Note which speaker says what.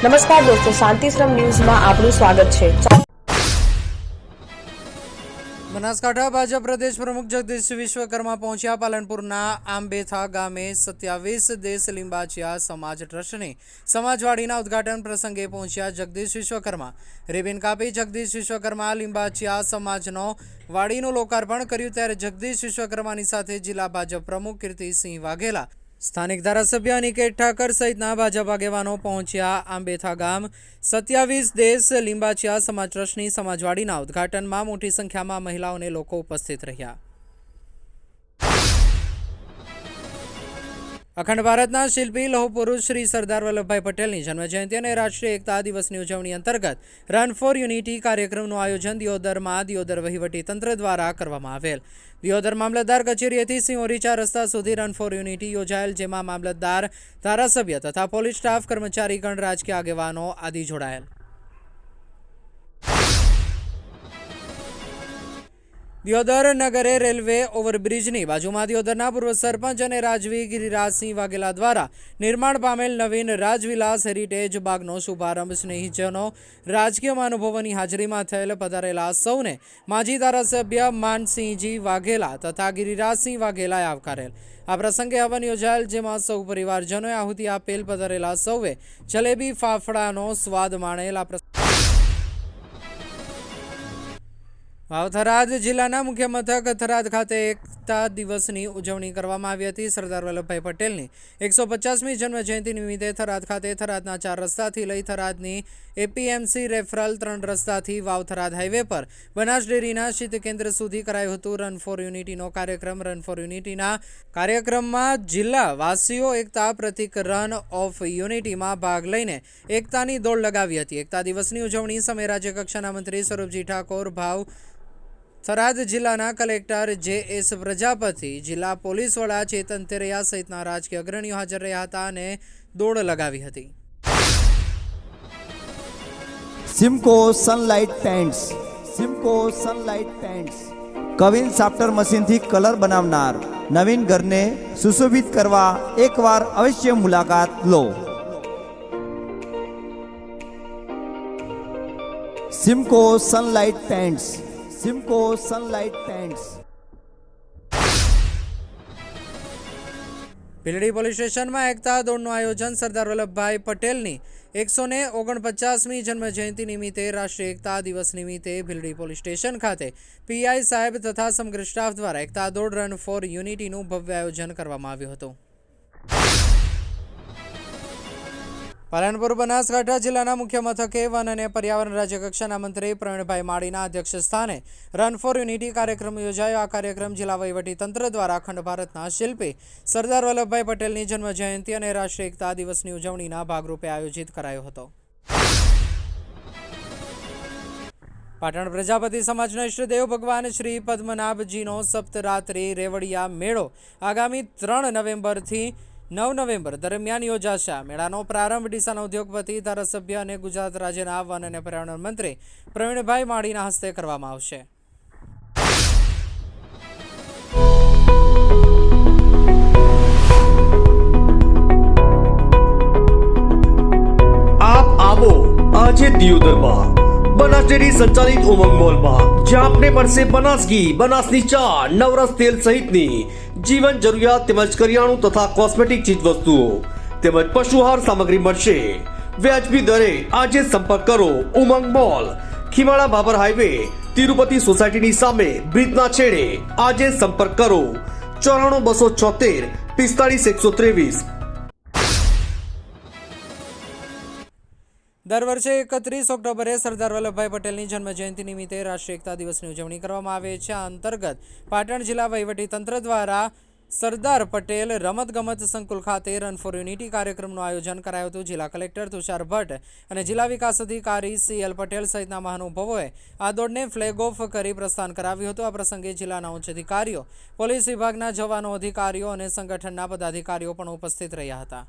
Speaker 1: નમસ્કાર દોસ્તો, શાંતિશ્રમ ન્યૂઝમાં આપનું સ્વાગત છે।
Speaker 2: બનાસકાંઠા ભાજપ પ્રદેશ પ્રમુખ જગદીશ વિશ્વકર્મા પહોંચ્યા પાલનપુરના આંબેથા ગામે 27 દેશ લિંબાચિયા સમાજ ટ્રસ્ટની સમાજવાડીના ઉદ્ઘાટન પ્રસંગે પહોંચ્યા જગદીશ વિશ્વકર્મા। રિબિન કાપી જગદીશ વિશ્વકર્મા લિંબાચિયા સમાજનો વાડીનું લોકાર્પણ કર્યું ત્યારે જગદીશ વિશ્વકર્માની સાથે જિલ્લા ભાજપ પ્રમુખ કીર્તિસિંહ વાઘેલા, સ્થાનિક ધારાસભ્ય અનિકેત ઠાકર સહિતના ભાજપ આગેવાનો પહોંચ્યા। આંબેથા ગામ 27 દેશ લિંબાચિયા સમાજ ટ્રસ્ટની સમાજવાડીના ઉદ્ઘાટનમાં મોટી સંખ્યામાં મહિલાઓ અને લોકો ઉપસ્થિત રહ્યા। અખંડ ભારતના શિલ્પી લોહ પુરુષ શ્રી સરદાર વલ્લભભાઈ પટેલની જન્મજયંતિ અને રાષ્ટ્રીય એકતા દિવસની ઉજવણી અંતર્ગત રન ફોર યુનિટી કાર્યક્રમનું આયોજન દિયોદરમાં દિયોદર વહીવટીતંત્ર દ્વારા કરવામાં આવેલ। દિયોદર મામલતદાર કચેરીએથી સિંહોરી 4 રસ્તા સુધી રન ફોર યુનિટી યોજાયેલ, જેમાં મામલતદાર, ધારાસભ્ય તથા પોલીસ સ્ટાફ, કર્મચારીગણ, રાજકીય આગેવાનો આદિ જોડાયેલ। દિયોદર નગરે રેલવે ઓવરબ્રિજની બાજુમાં દિયોદરના પૂર્વ સરપંચ અને રાજવી ગિરિરાજસિંહ વાઘેલા દ્વારા નિર્માણ પામેલ નવીન રાજવિલાસ હેરિટેજ બાગનો શુભારંભ સ્નેહીજનો, રાજકીય મહાનુભાવોની હાજરીમાં થયેલ। પધારેલા સૌને માજી ધારાસભ્ય માનસિંહજી વાઘેલા તથા ગિરિરાજસિંહ વાઘેલાએ આવકારેલ। આ પ્રસંગે હવન યોજાયેલ, જેમાં સૌ પરિવારજનોએ આહુતિ આપેલ। પધારેલા સૌએ જલેબી ફાફડાનો સ્વાદ માણેલ। થરાદ જિલ્લાના મુખ્ય મથક થરાદ ખાતે એકતા દિવસની ઉજવણી કરવામાં આવી હતી। સરદાર વલ્લભભાઈ પટેલની 150મી જન્મજયંતિ નિમિત્તે થરાદ ખાતે થરાદના 4 રસ્તાથી લઈ થરાદની APMC referral 3 રસ્તાથી Vav Tharad highway પર બનાસ ડેરીના શીત કેન્દ્ર સુધી કરાયું હતું રન ફોર યુનિટીનો કાર્યક્રમ। રન ફોર યુનિટીના કાર્યક્રમમાં જિલ્લા વાસીઓ એકતા પ્રતિક રન ઓફ યુનિટીમાં ભાગ લઈને એકતાની દોડ લગાવી હતી। એકતા દિવસની ઉજવણી સમયે રાજ્ય કક્ષાના મંત્રી સ્વરૂપજી ઠાકોર, ભાવ થરાદ જિલ્લાના કલેક્ટર જે.એસ. પ્રજાપતિ, જિલ્લા પોલીસ વડા ચેતન તેરૈયા સહિતના રાજકીય અગ્રણીઓ હાજર રહ્યા હતા અને દોડ લગાવી હતી।
Speaker 3: Simco Sunlight paints, Simco Sunlight paints કવિન સાફ્ટર મશીનથી કલર બનાવનાર નવીન ઘરને સુશોભિત કરવા એકવાર અવશ્ય મુલાકાત લો। Simco Sunlight paints, Simco Sunlight paints.
Speaker 2: Bhildi police સ્ટેશનમાં એકતા દોડનું આયોજન સરદાર વલ્લભભાઈ પટેલની 149મી જન્મજયંતિ નિમિત્તે રાષ્ટ્રીય એકતા દિવસ નિમિત્તે ભીલડી પોલીસ સ્ટેશન ખાતે પીઆઈ સાહેબ તથા સમગ્ર સ્ટાફ દ્વારા એકતા દોડ રન ફોર યુનિટીનું ભવ્ય આયોજન કરવામાં આવ્યું હતું। પાલનપુર બનાસકાંઠા જિલ્લાના મુખ્ય મથકે વન અને પર્યાવરણ રાજ્ય કક્ષાના મંત્રી પ્રવીણભાઈ માળીના અધ્યક્ષ સ્થાને રન ફોર યુનિટી કાર્યક્રમ યોજાયો। આ કાર્યક્રમ જિલ્લા વહીવટીતંત્ર દ્વારા અખંડ ભારતના શિલ્પી સરદાર વલ્લભભાઈ પટેલની જન્મજયંતિ અને રાષ્ટ્રીય એકતા દિવસની ઉજવણીના ભાગરૂપે આયોજિત કરાયો હતો। પાટણ પ્રજાપતિ સમાજના ઇષ્ટદેવ ભગવાન શ્રી પદ્મનાભજીનો સપ્તરાત્રિ રેવડિયા મેળો આગામી 3 નવેમ્બરથી 9 નવેમ્બર દરમિયાન યોજાશે। આ મેળાનો પ્રારંભ ડીસાના ઉદ્યોગપતિ, ધારાસભ્ય અને ગુજરાત રાજ્યના વન અને પર્યાવરણ મંત્રી પ્રવીણભાઈ માળીના હસ્તે કરવામાં આવશે।
Speaker 4: આપ આવો આજે દિયોદરમાં બનાસ ડેરી સંચાલિત ઉમંગ મોલમાં, જ્યાં આપને મળશે બનાસ ઘી, બનાસની ચા, નવરસ તેલ સહિતની જીવન જરૂરિયાત તેમજ કરિયાણું તથા કોસ્મેટિક ચીજ વસ્તુઓ તેમજ પશુહાર સામગ્રી મળશે વ્યાજબી દરે। આજે સંપર્ક કરો ઉમંગ મોલ, ખીમાળા બાબર હાઈવે, તિરુપતિ સોસાયટીની સામે, બ્રિજના છેડે। આજે સંપર્ક કરો 94 276 45 123।
Speaker 2: દર વર્ષે 31 ઓક્ટોબરે સરદાર વલ્લભભાઈ પટેલની જન્મજયંતિ નિમિત્તે રાષ્ટ્રીય એકતા દિવસની ઉજવણી કરવામાં આવે છે। આ અંતર્ગત પાટણ જિલ્લા વહીવટીતંત્ર દ્વારા સરદાર પટેલ રમતગમત સંકુલ ખાતે રન ફોર યુનિટી કાર્યક્રમનું આયોજન કરાયું હતું। જિલ્લા કલેક્ટર તુષાર ભટ્ટ અને જિલ્લા વિકાસ અધિકારી CL પટેલ સહિતના મહાનુભાવોએ આ દોડને ફ્લેગ ઓફ કરી પ્રસ્થાન કરાવ્યું હતું। આ પ્રસંગે જિલ્લાના ઉચ્ચ અધિકારીઓ, પોલીસ વિભાગના જવાનો, અધિકારીઓ અને સંગઠનના પદાધિકારીઓ પણ ઉપસ્થિત રહ્યા હતા।